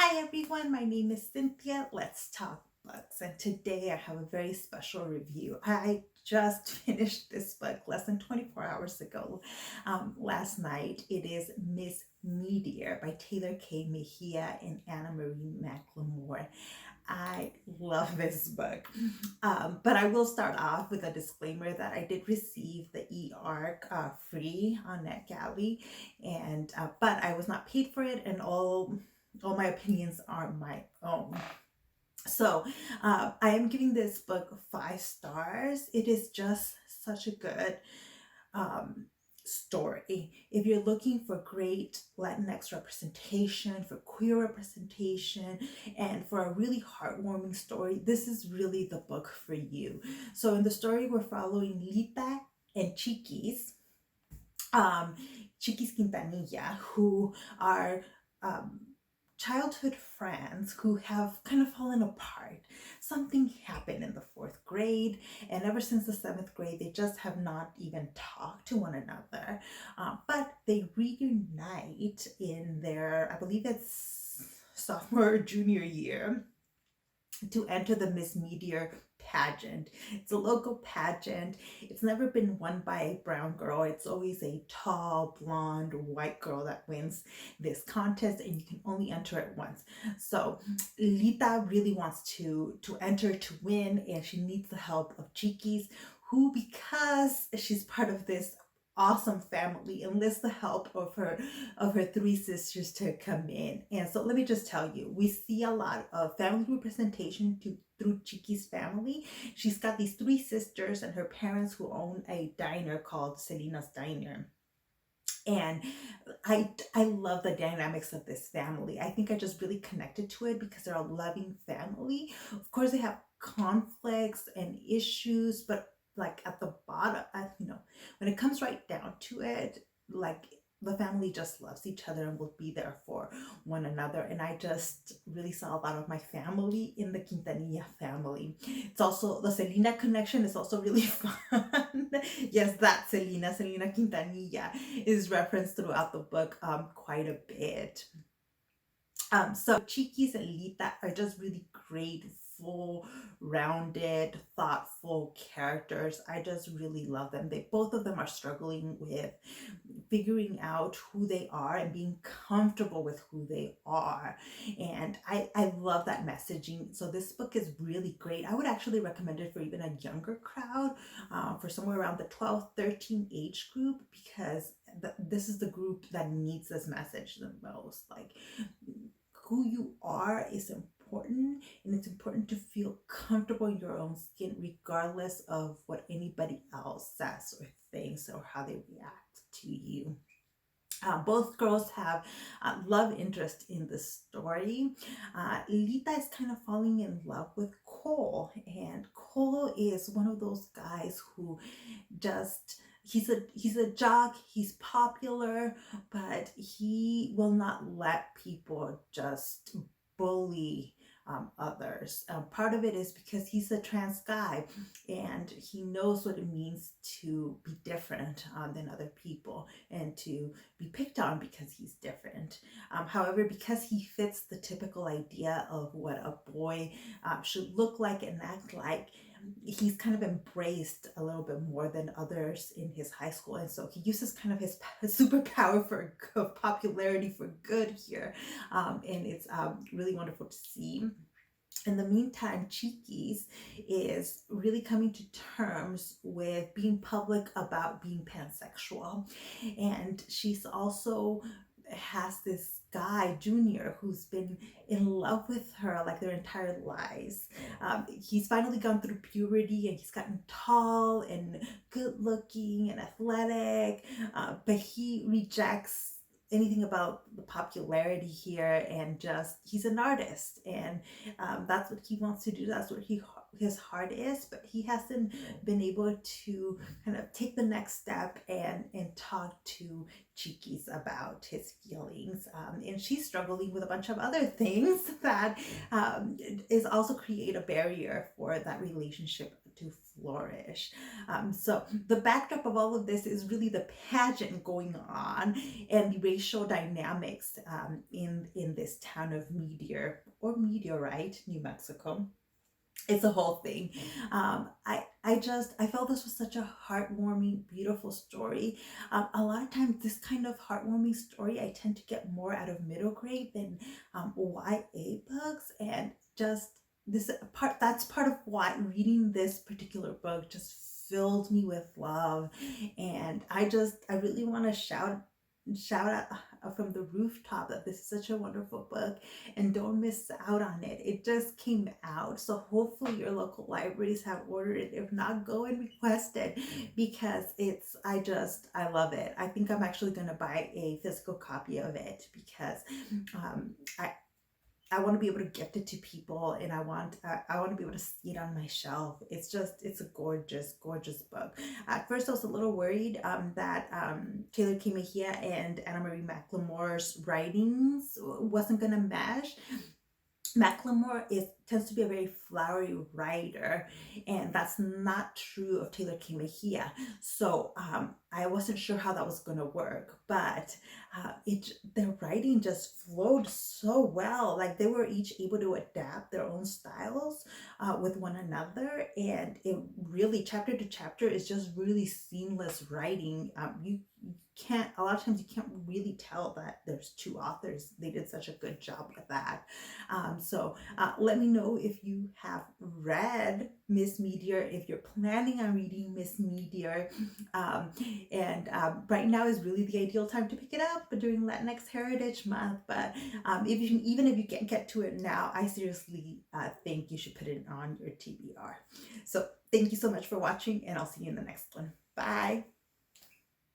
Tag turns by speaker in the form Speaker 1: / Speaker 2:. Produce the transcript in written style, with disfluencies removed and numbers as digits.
Speaker 1: Hi everyone, my name is Cynthia. Let's talk books. And today I have a very special review. I just finished this book less than 24 hours ago, last night. It is Miss Meteor by Tehlor Mejia and Anna Marie McLemore. I love this book. But I will start off with a disclaimer that I did receive the e-arc free on NetGalley, and but I was not paid for it, and all my opinions are my own. So I am giving this book 5 stars. It is just such a good um, story. If you're looking for great Latinx representation, for queer representation, and for a really heartwarming story, this is really the book for you. So in the story, we're following Lita and um, Chiquis Quintanilla, who are um, childhood friends who have kind of fallen apart. Something happened in the fourth grade, and ever since the seventh grade, they just have not even talked to one another. But they reunite in their, I believe it's sophomore or junior year, to enter the Miss Meteor pageant. It's a local pageant. It's never been won by a brown girl. It's always a tall, blonde, white girl that wins this contest, and you can only enter it once. So Lita really wants to enter to win, and she needs the help of Chiquis, who, because she's part of this awesome family, enlists the help of her three sisters to come in. And so let me just tell you, we see a lot of family representation through Chiqui's family. She's got these three sisters and her parents who own a diner called Selina's Diner. And I love the dynamics of this family. I think I just really connected to it because they're a loving family. Of course, they have conflicts and issues, but like at the bottom, when it comes right down to it, like the family just loves each other and will be there for one another. And I just really saw a lot of my family in the Quintanilla family. It's also the Selena connection is also really fun. Yes, that Selena Quintanilla is referenced throughout the book quite a bit. So Chiquis and Lita are just really great, full, rounded, thoughtful characters. I just really love them. They both of them are struggling with figuring out who they are and being comfortable with who they are. And I love that messaging. So this book is really great. I would actually recommend it for even a younger crowd, for somewhere around the 12, 13 age group, because this is the group that needs this message the most. Like, who you are is important, and it's important to feel comfortable in your own skin regardless of what anybody else says or thinks or how they react to you. Both girls have love interest in the story. Lita is kind of falling in love with Cole, and Cole is one of those guys who just he's a jock, he's popular, but he will not let people just bully others. Part of it is because he's a trans guy, and he knows what it means to be different than other people and to be picked on because he's different. However, because he fits the typical idea of what a boy should look like and act like, he's kind of embraced a little bit more than others in his high school. And so he uses kind of his superpower for popularity for good here. And it's really wonderful to see. In the meantime, Chiquis is really coming to terms with being public about being pansexual. And she's also has this guy, Junior, who's been in love with her like their entire lives. He's finally gone through puberty, and he's gotten tall and good looking and athletic, but he rejects anything about the popularity here, and just he's an artist, and that's what he wants to do, that's what his heart is, but he hasn't been able to kind of take the next step and talk to Chiquis about his feelings. And she's struggling with a bunch of other things that is also create a barrier for that relationship to flourish. So the backdrop of all of this is really the pageant going on and the racial dynamics in this town of Meteor or Meteorite, New Mexico. It's a whole thing. I felt this was such a heartwarming, beautiful story. A lot of times, this kind of heartwarming story, I tend to get more out of middle grade than YA books, and just this part. That's part of why reading this particular book just filled me with love, and I really want to shout out from the rooftop that this is such a wonderful book and don't miss out on it. It just came out, so hopefully your local libraries have ordered it. If not, go and request it because I love it. I think I'm actually going to buy a physical copy of it because um, I I want to be able to gift it to people, and I want to be able to see it on my shelf. It's a gorgeous, gorgeous book. At first, I was a little worried that Tehlor Mejia and Anna Marie McLemore's writings wasn't gonna mesh. McLemore tends to be a very flowery writer, and that's not true of Tehlor Mejia. So I wasn't sure how that was going to work, but their writing just flowed so well. Like they were each able to adapt their own styles with one another, and it really chapter to chapter is just really seamless writing. You can't a lot of times you can't really tell that there's two authors. They did such a good job with that. So let me know if you have read Miss Meteor, if you're planning on reading Miss Meteor. And right now is really the ideal time to pick it up during Latinx Heritage Month. But even if you can't get to it now, I seriously think you should put it on your TBR. So thank you so much for watching, and I'll see you in the next one. Bye.